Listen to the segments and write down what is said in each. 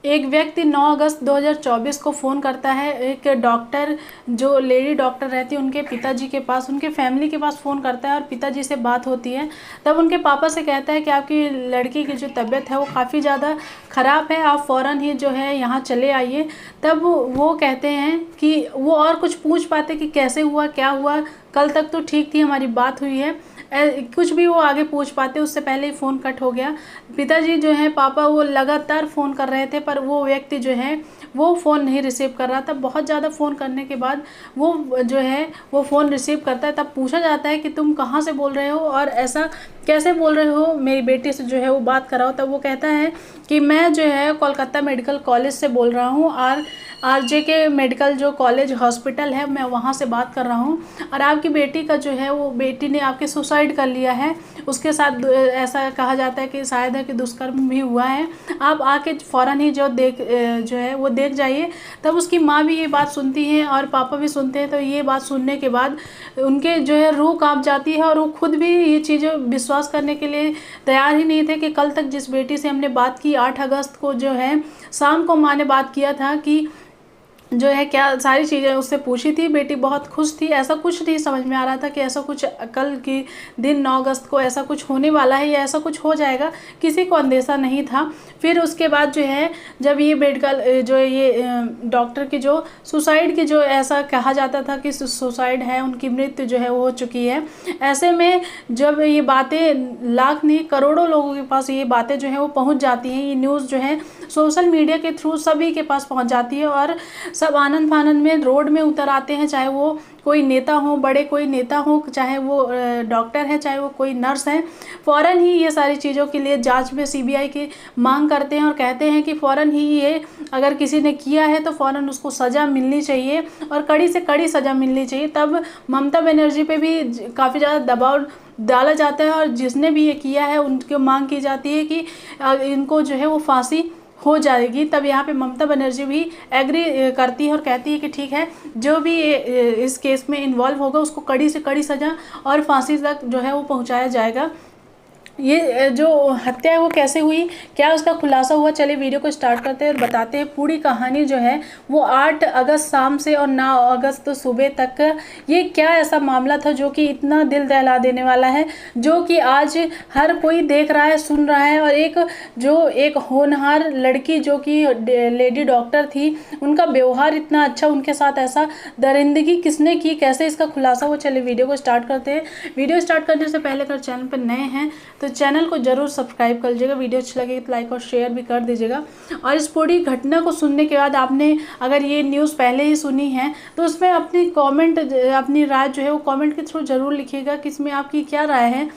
एक व्यक्ति 9 अगस्त 2024 को फ़ोन करता है एक डॉक्टर, जो लेडी डॉक्टर रहती है, उनके पिताजी के पास, उनके फैमिली के पास फ़ोन करता है और पिताजी से बात होती है। तब उनके पापा से कहता है कि आपकी लड़की की जो तबीयत है वो काफ़ी ज़्यादा ख़राब है, आप फ़ौरन ही जो है यहाँ चले आइए। तब वो कहते हैं कि वो और कुछ पूछ पाते कि कैसे हुआ, क्या हुआ, कल तक तो ठीक थी, हमारी बात हुई है, कुछ भी वो आगे पूछ पाते, उससे पहले ही फ़ोन कट हो गया। पिताजी जो है, पापा, वो लगातार फ़ोन कर रहे थे पर वो व्यक्ति जो है वो फ़ोन नहीं रिसीव कर रहा था। बहुत ज़्यादा फ़ोन करने के बाद वो जो है वो फ़ोन रिसीव करता है। तब पूछा जाता है कि तुम कहाँ से बोल रहे हो और ऐसा कैसे बोल रहे हो, मेरी बेटी से जो है वो बात कराओ। तब वो कहता है कि मैं जो है कोलकाता मेडिकल कॉलेज से बोल रहा हूँ, RJK मेडिकल जो कॉलेज हॉस्पिटल है, मैं वहाँ से बात कर रहा हूँ। और आपकी बेटी का जो है वो बेटी ने आपके सुसाइड कर लिया है, उसके साथ ऐसा कहा जाता है कि शायद है कि दुष्कर्म भी हुआ है, आप आके फ़ौरन ही जो है वो देख जाइए। तब उसकी माँ भी ये बात सुनती है और पापा भी सुनते हैं। तो ये बात सुनने के बाद उनके जो है रूह कांप जाती है और वो खुद भी ये चीज़ें विश्वास करने के लिए तैयार ही नहीं थे कि कल तक जिस बेटी से हमने बात की, 8 अगस्त को जो है शाम को माँ ने बात किया था कि जो है क्या सारी चीज़ें उससे पूछी थी, बेटी बहुत खुश थी, ऐसा कुछ नहीं समझ में आ रहा था कि ऐसा कुछ कल के दिन 9 अगस्त को ऐसा कुछ होने वाला है या ऐसा कुछ हो जाएगा, किसी को अंदेशा नहीं था। फिर उसके बाद जो है जब ये मेडिकल जो ये डॉक्टर की जो सुसाइड की जो ऐसा कहा जाता था कि सुसाइड है, उनकी मृत्यु जो है वो हो चुकी है, ऐसे में जब ये बातें लाख नहीं करोड़ों लोगों के पास ये बातें जो है वो पहुंच जाती हैं, ये न्यूज़ जो है सोशल मीडिया के थ्रू सभी के पास पहुंच जाती है और सब आनंद फानंद में रोड में उतर आते हैं, चाहे वो कोई नेता हो, बड़े कोई नेता हो, चाहे वो डॉक्टर है, चाहे वो कोई नर्स है। फ़ौरन ही ये सारी चीज़ों के लिए जांच में CBI की मांग करते हैं और कहते हैं कि फ़ौरन ही ये अगर किसी ने किया है तो फ़ौरन उसको सज़ा मिलनी चाहिए और कड़ी से कड़ी सज़ा मिलनी चाहिए। तब ममता बनर्जी पे भी काफ़ी ज़्यादा दबाव डाला जाता है और जिसने भी ये किया है उनकी मांग की जाती है कि इनको जो है वो फांसी हो जाएगी। तब यहाँ पे ममता बनर्जी भी एग्री करती है और कहती है कि ठीक है, जो भी इस केस में इन्वॉल्व होगा उसको कड़ी से कड़ी सज़ा और फांसी तक जो है वो पहुँचाया जाएगा। ये जो हत्या है वो कैसे हुई, क्या उसका खुलासा हुआ, चलिए वीडियो को स्टार्ट करते हैं और बताते हैं पूरी कहानी जो है वो 8 अगस्त शाम से और 9 अगस्त सुबह तक ये क्या ऐसा मामला था जो कि इतना दिल दहला देने वाला है, जो कि आज हर कोई देख रहा है, सुन रहा है। और एक होनहार लड़की जो कि लेडी डॉक्टर थी, उनका व्यवहार इतना अच्छा, उनके साथ ऐसा दरिंदगी किसने की, कैसे इसका खुलासा हो, चलिए वीडियो को स्टार्ट करते हैं। वीडियो स्टार्ट करने से पहले अगर चैनल पर नए हैं तो चैनल को ज़रूर सब्सक्राइब कर लीजिएगा, वीडियो अच्छी लगे तो लाइक और शेयर भी कर दीजिएगा। और इस पूरी घटना को सुनने के बाद आपने अगर ये न्यूज़ पहले ही सुनी है तो उसमें अपनी राय जो है वो कमेंट के थ्रू ज़रूर लिखिएगा कि इसमें आपकी क्या राय है।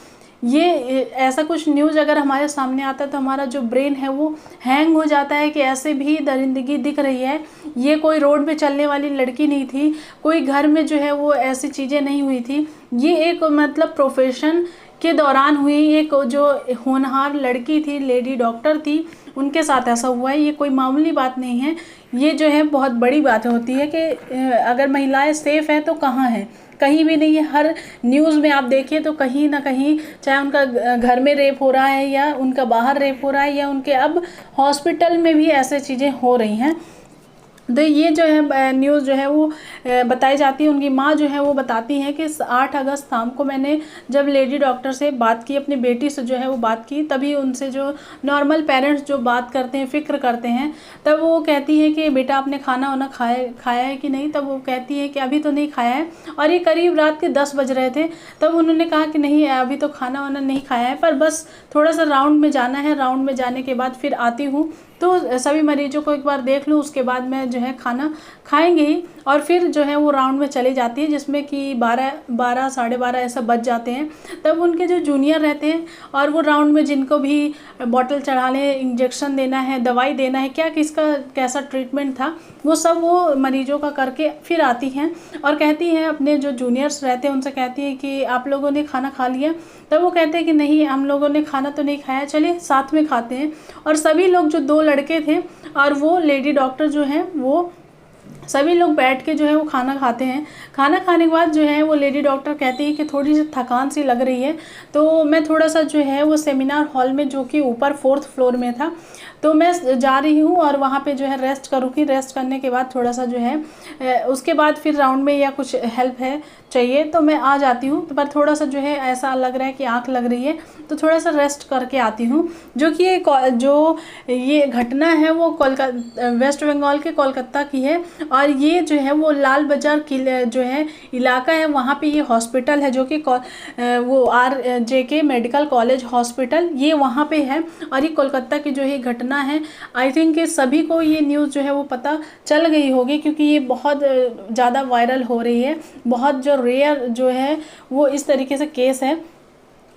ये ऐसा कुछ न्यूज़ अगर हमारे सामने आता है तो हमारा जो ब्रेन है वो हैंग हो जाता है कि ऐसे भी दरिंदगी दिख रही है। ये कोई रोड पे चलने वाली लड़की नहीं थी, कोई घर में जो है वो ऐसी चीज़ें नहीं हुई थी, ये एक मतलब प्रोफेशन के दौरान हुई एक जो होनहार लड़की थी, लेडी डॉक्टर थी, उनके साथ ऐसा हुआ है। ये कोई मामूली बात नहीं है, ये जो है बहुत बड़ी बात होती है कि अगर महिलाएं सेफ़ हैं तो कहाँ हैं, कहीं भी नहीं है। हर न्यूज़ में आप देखिए तो कहीं ना कहीं, चाहे उनका घर में रेप हो रहा है या उनका बाहर रेप हो रहा है या उनके अब हॉस्पिटल में भी ऐसे चीज़ें हो रही हैं। तो ये जो है न्यूज़ जो है वो बताई जाती है। उनकी माँ जो है वो बताती हैं कि 8 अगस्त शाम को मैंने जब लेडी डॉक्टर से बात की, अपनी बेटी से जो है वो बात की, तभी उनसे जो नॉर्मल पेरेंट्स जो बात करते हैं, फ़िक्र करते हैं, तब वो कहती है कि बेटा आपने खाना वाना खाया है कि नहीं। तब वो कहती है कि अभी तो नहीं खाया है, और ये करीब रात के 10 बज रहे थे। तब उन्होंने कहा कि नहीं अभी तो खाना वाना नहीं खाया है, पर बस थोड़ा सा राउंड में जाना है, राउंड में जाने के बाद फिर आती हूँ, तो सभी मरीजों को एक बार देख लूँ, उसके बाद मैं जो है खाना खाएंगे ही। और फिर जो है वो राउंड में चली जाती है, जिसमें कि 12 साढ़े 12 ऐसा बज जाते हैं। तब उनके जो जूनियर रहते हैं और वो राउंड में जिनको भी बॉटल चढ़ाने, इंजेक्शन देना है, दवाई देना है, क्या किसका कैसा ट्रीटमेंट था, वो सब वो मरीजों का करके फिर आती हैं और कहती हैं, अपने जो जूनियर्स रहते हैं उनसे कहती हैं कि आप लोगों ने खाना खा लिया। तब वो कहते हैं कि नहीं हम लोगों ने खाना तो नहीं खाया, चलिए साथ में खाते हैं। और सभी लोग जो 2 लड़के थे और वो लेडी डॉक्टर जो हैं वो सभी लोग बैठ के जो है वो खाना खाते हैं। खाना खाने के बाद जो है वो लेडी डॉक्टर कहती है कि थोड़ी सी थकान सी लग रही है, तो मैं थोड़ा सा जो है वो सेमिनार हॉल में, जो कि ऊपर 4th फ्लोर में था, तो मैं जा रही हूँ और वहाँ पे जो है रेस्ट करूँगी। रेस्ट करने के बाद थोड़ा सा जो है उसके बाद फिर राउंड में या कुछ हेल्प है चाहिए तो मैं आ जाती हूँ। पर थोड़ा सा जो है ऐसा लग रहा है कि आँख लग रही है, तो थोड़ा सा रेस्ट करके आती हूँ। जो कि ये घटना है वो वेस्ट बंगाल के कोलकाता की है, और ये जो है वो लाल बाज़ार किले जो है इलाका है, वहाँ पे ये हॉस्पिटल है, जो कि वो RJK मेडिकल कॉलेज हॉस्पिटल, ये वहाँ पे है। और ये कोलकाता की जो है घटना है। आई थिंक कि सभी को ये न्यूज़ जो है वो पता चल गई होगी, क्योंकि ये बहुत ज़्यादा वायरल हो रही है। बहुत जो रेयर जो है वो इस तरीके से केस है।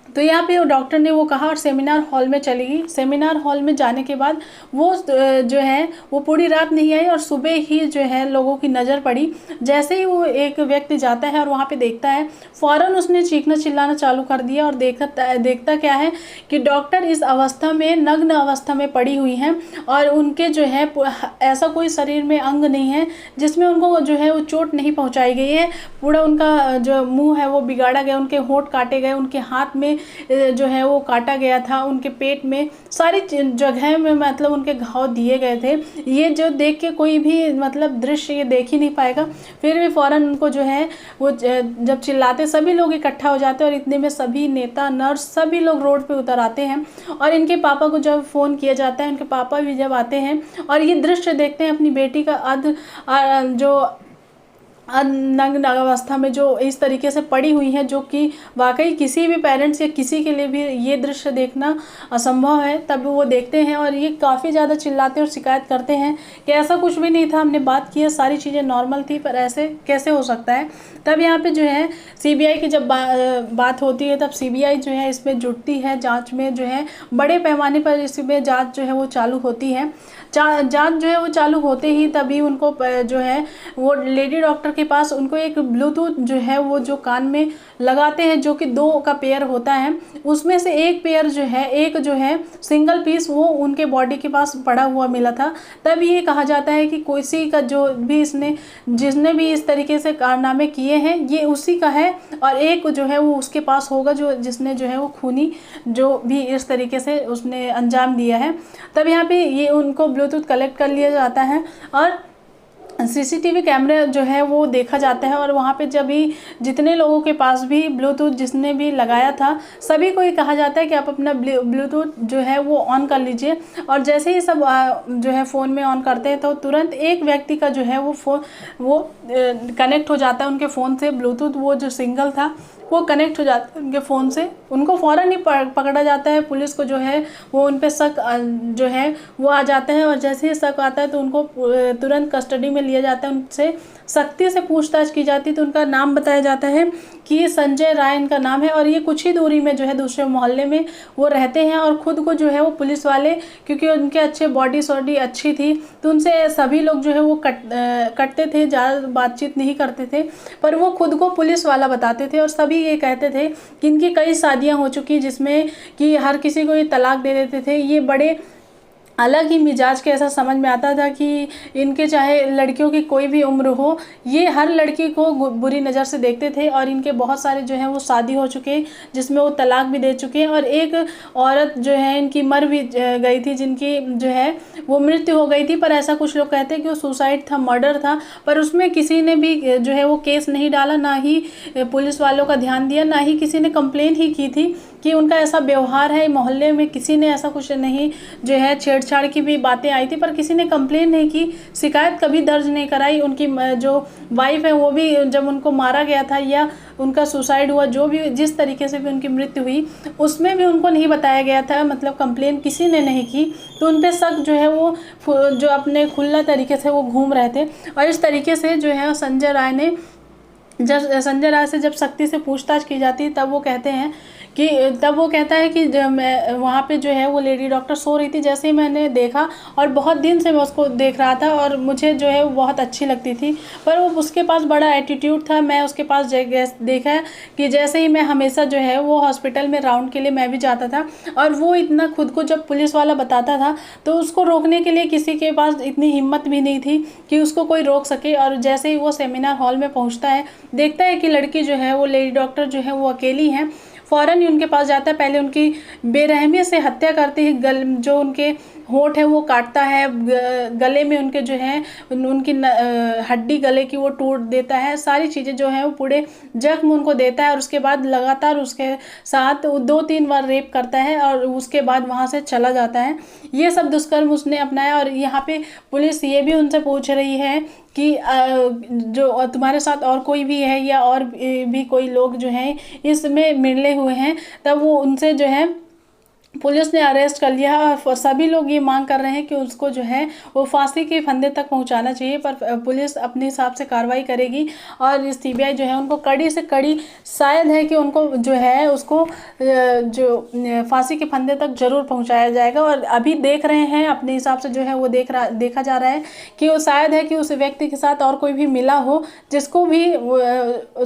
तो यहाँ पे वो डॉक्टर ने वो कहा और सेमिनार हॉल में चली गई। सेमिनार हॉल में जाने के बाद वो जो है वो पूरी रात नहीं आई, और सुबह ही जो है लोगों की नज़र पड़ी। जैसे ही वो एक व्यक्ति जाता है और वहाँ पे देखता है, फ़ौरन उसने चीखना चिल्लाना चालू कर दिया, और देखता क्या है कि डॉक्टर इस अवस्था में, नग्न अवस्था में पड़ी हुई हैं, और उनके जो है ऐसा कोई शरीर में अंग नहीं है जिसमें उनको जो है वो चोट नहीं पहुँचाई गई है। पूरा उनका जो मुँह है वो बिगाड़ा गया, उनके होंठ काटे गए, उनके हाथ में जो है वो काटा गया था, उनके पेट में सारी जगह में मतलब उनके घाव दिए गए थे। ये जो देख के कोई भी मतलब दृश्य ये देख ही नहीं पाएगा। फिर भी फ़ौरन उनको जो है वो जब चिल्लाते, सभी लोग इकट्ठा हो जाते हैं, और इतने में सभी नेता, नर्स, सभी लोग रोड पे उतर आते हैं। और इनके पापा को जब फ़ोन किया जाता है, उनके पापा भी जब आते हैं और ये दृश्य देखते हैं, अपनी बेटी का जो नग्न अवस्था में जो इस तरीके से पड़ी हुई है, जो कि वाकई किसी भी पेरेंट्स या किसी के लिए भी ये दृश्य देखना असंभव है। तब वो देखते हैं और ये काफ़ी ज़्यादा चिल्लाते और शिकायत करते हैं कि ऐसा कुछ भी नहीं था, हमने बात की है, सारी चीज़ें नॉर्मल थी, पर ऐसे कैसे हो सकता है। तब यहाँ पे जो है CBI की जब बात होती है, तब CBI जो है इसमें जुटती है, जाँच में जो है बड़े पैमाने पर इसमें जाँच जो है वो चालू होती है। जाँच जो है वो चालू होते ही तभी उनको जो है वो लेडी डॉक्टर के पास उनको एक ब्लूटूथ जो है वो जो कान में लगाते हैं, जो कि 2 का पेयर होता है, उसमें से एक पेयर जो है, एक जो है सिंगल पीस वो उनके बॉडी के पास पड़ा हुआ मिला था। तब ये कहा जाता है कि किसी का जो भी जिसने भी इस तरीके से कारनामे किए हैं ये उसी का है, और एक जो है वो उसके पास होगा जिसने जो है वो खूनी जो भी इस तरीके से उसने अंजाम दिया है। तब यहाँ पे ये उनको ब्लूटूथ कलेक्ट कर लिया जाता है और CCTV कैमरे जो है वो देखा जाता है, और वहाँ पे जब भी जितने लोगों के पास भी ब्लूटूथ जिसने भी लगाया था, सभी को ये कहा जाता है कि आप अपना ब्लूटूथ जो है वो ऑन कर लीजिए। और जैसे ही सब जो है फ़ोन में ऑन करते हैं तो तुरंत एक व्यक्ति का जो है वो कनेक्ट हो जाता है उनके फ़ोन से। ब्लूटूथ वो जो सिंगल था वो कनेक्ट हो जाता है उनके फ़ोन से, उनको फ़ौरन ही पकड़ा जाता है। पुलिस को जो है वो उन पे शक जो है वो आ जाता है, और जैसे ही शक आता है तो उनको तुरंत कस्टडी में लिया जाता है, उनसे सख्ती से पूछताछ की जाती है। तो उनका नाम बताया जाता है कि संजय राय इनका नाम है, और ये कुछ ही दूरी में जो है दूसरे मोहल्ले में वो रहते हैं। और ख़ुद को जो है वो पुलिस वाले, क्योंकि उनके अच्छे बॉडी अच्छी थी, तो उनसे सभी लोग जो है वो कटते थे, ज़्यादा बातचीत नहीं करते थे, पर वो खुद को पुलिस वाला बताते थे। और सभी ये कहते थे कि इनकी कई शादियाँ हो चुकी जिसमें कि हर किसी को ये तलाक दे देते थे। ये बड़े अलग ही मिजाज के, ऐसा समझ में आता था कि इनके चाहे लड़कियों की कोई भी उम्र हो, ये हर लड़की को बुरी नज़र से देखते थे। और इनके बहुत सारे जो हैं वो शादी हो चुके जिसमें वो तलाक भी दे चुके हैं, और एक औरत जो है इनकी मर भी गई थी, जिनकी जो है वो मृत्यु हो गई थी। पर ऐसा कुछ लोग कहते हैं कि वो सुसाइड था, मर्डर था, पर उसमें किसी ने भी जो है वो केस नहीं डाला, ना ही पुलिस वालों का ध्यान दिया, ना ही किसी ने कंप्लेन ही की थी कि उनका ऐसा व्यवहार है। मोहल्ले में किसी ने ऐसा कुछ नहीं जो है छेड़छाड़ की भी बातें आई थी, पर किसी ने कंप्लेन नहीं की, शिकायत कभी दर्ज नहीं कराई। उनकी जो वाइफ है वो भी जब उनको मारा गया था या उनका सुसाइड हुआ, जो भी जिस तरीके से भी उनकी मृत्यु हुई, उसमें भी उनको नहीं बताया गया था, मतलब कंप्लेन किसी ने नहीं की। तो उन पर शक जो है वो जो अपने खुला तरीके से वो घूम रहे थे। और इस तरीके से जो है संजय राय से जब सख्ती से पूछताछ की जाती है, तब वो कहते हैं कि तब वो कहता है कि जब मैं वहाँ पे जो है वो लेडी डॉक्टर सो रही थी, जैसे ही मैंने देखा और बहुत दिन से मैं उसको देख रहा था और मुझे जो है वो बहुत अच्छी लगती थी, पर वो उसके पास बड़ा एटीट्यूड था। मैं उसके पास देखा कि जैसे ही मैं हमेशा जो है वो हॉस्पिटल में राउंड के लिए मैं भी जाता था, और वो इतना खुद को जब पुलिस वाला बताता था तो उसको रोकने के लिए किसी के पास इतनी हिम्मत भी नहीं थी कि उसको कोई रोक सके। और जैसे ही वो सेमिनार हॉल में पहुंचता है, देखता है कि लड़की जो है वो लेडी डॉक्टर जो है वो अकेली है, फ़ौरन ही उनके पास जाता है। पहले उनकी बेरहमी से हत्या करते ही जो उनके होंठ है वो काटता है, गले में उनके जो है उनकी हड्डी गले की वो तोड़ देता है, सारी चीज़ें जो है वो पूरे जख्म उनको देता है। और उसके बाद लगातार उसके साथ 2-3 बार रेप करता है और उसके बाद वहाँ से चला जाता है। ये सब दुष्कर्म उसने अपनाया। और यहाँ पे पुलिस ये भी उनसे पूछ रही है कि जो तुम्हारे साथ और कोई भी है या और भी कोई लोग जो हैं इसमें मिले हुए हैं, तब वो उनसे जो है पुलिस ने अरेस्ट कर लिया। और सभी लोग ये मांग कर रहे हैं कि उसको जो है वो फांसी के फंदे तक पहुंचाना चाहिए, पर पुलिस अपने हिसाब से कार्रवाई करेगी। और सीबीआई जो है उनको कड़ी से कड़ी, शायद है कि उनको जो है उसको जो फांसी के फंदे तक जरूर पहुंचाया जाएगा। और अभी देख रहे हैं अपने हिसाब से जो है वो देखा जा रहा है कि वो शायद है कि उस व्यक्ति के साथ और कोई भी मिला हो जिसको भी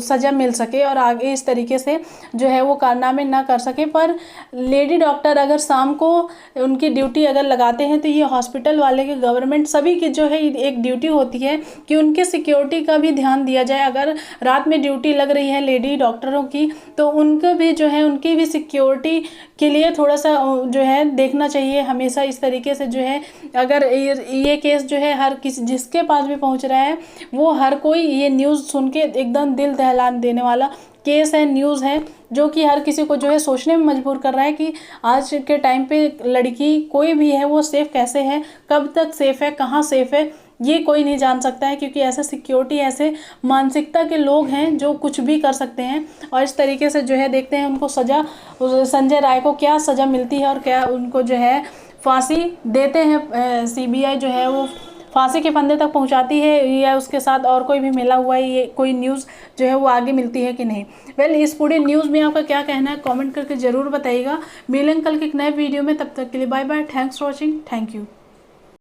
सज़ा मिल सके और आगे इस तरीके से जो है वो कारनामे ना कर सके। पर लेडी डॉक्टर अगर शाम को उनकी ड्यूटी अगर लगाते हैं तो ये हॉस्पिटल वाले के, गवर्नमेंट सभी की जो है एक ड्यूटी होती है कि उनके सिक्योरिटी का भी ध्यान दिया जाए। अगर रात में ड्यूटी लग रही है लेडी डॉक्टरों की तो उनको भी जो है उनकी भी सिक्योरिटी के लिए थोड़ा सा जो है देखना चाहिए हमेशा। इस तरीके से जो है अगर ये केस जो है हर किसी जिसके पास भी पहुंच रहा है वो हर कोई ये न्यूज़ सुन के एकदम दिल दहला देने वाला केस है, न्यूज़ है, जो कि हर किसी को जो है सोचने में मजबूर कर रहा है कि आज के टाइम पे लड़की कोई भी है वो सेफ़ कैसे है, कब तक सेफ़ है, कहाँ सेफ़ है, ये कोई नहीं जान सकता है। क्योंकि ऐसे सिक्योरिटी, ऐसे मानसिकता के लोग हैं जो कुछ भी कर सकते हैं। और इस तरीके से जो है देखते हैं उनको सज़ा, संजय राय को क्या सज़ा मिलती है और क्या उनको जो है फांसी देते हैं। सीबीआई जो है वो फांसी के फंदे तक पहुंचाती है या उसके साथ और कोई भी मिला हुआ है, ये कोई न्यूज़ जो है वो आगे मिलती है कि नहीं। वेल, इस पूरे न्यूज़ में आपका क्या कहना है कमेंट करके ज़रूर बताइएगा। मिलेंगे कल के एक नए वीडियो में, तब तक के लिए bye bye, thanks for watching, thank you.